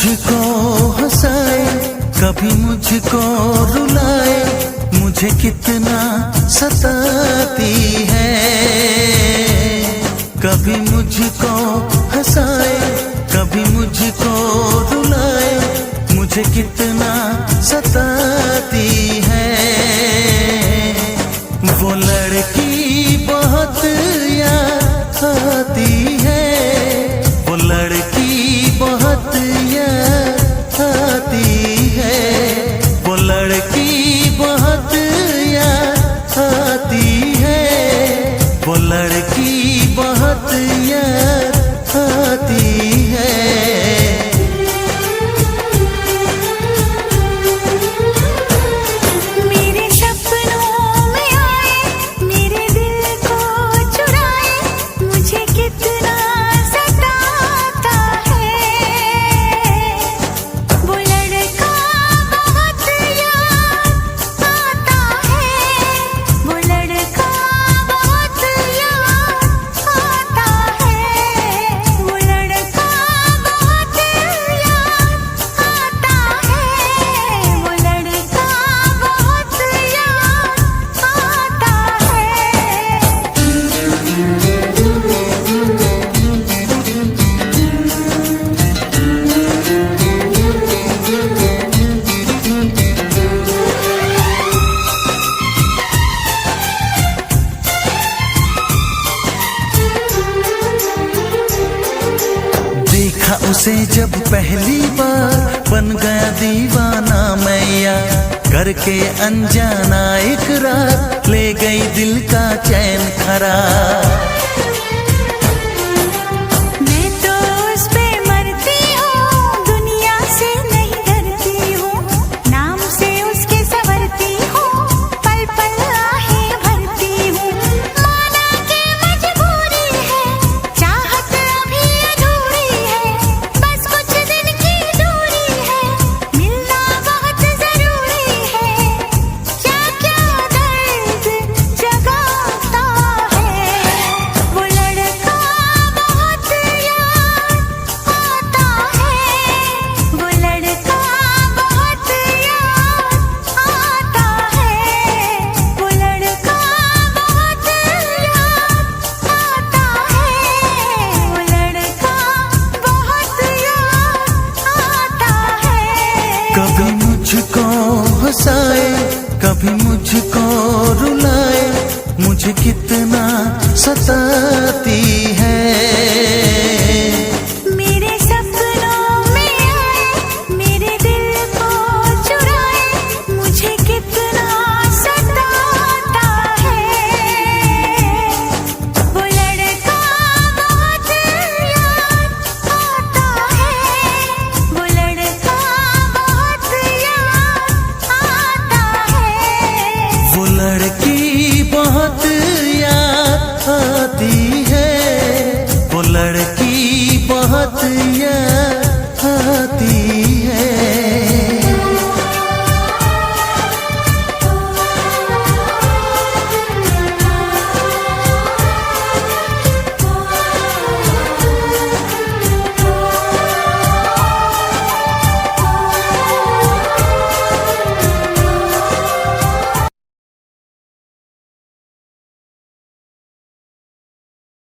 मुझको हंसाए, कभी मुझको रुलाए, मुझे कितना सताती है। कभी मुझको हंसाए, कभी मुझको रुलाए, मुझे कितना सताती है। वो लड़की बहुत याद आती है, वो लड़की बहुत याद आती है, वो लड़की बहुत याद आती है, वो लड़की बहुत याद आती है। उसे जब पहली बार बन गया दीवाना मैया, करके अनजाना इकरार ले गई दिल का चैन खराब। कभी मुझको हंसाए, कभी मुझको रुलाए, मुझे कितना सताती है।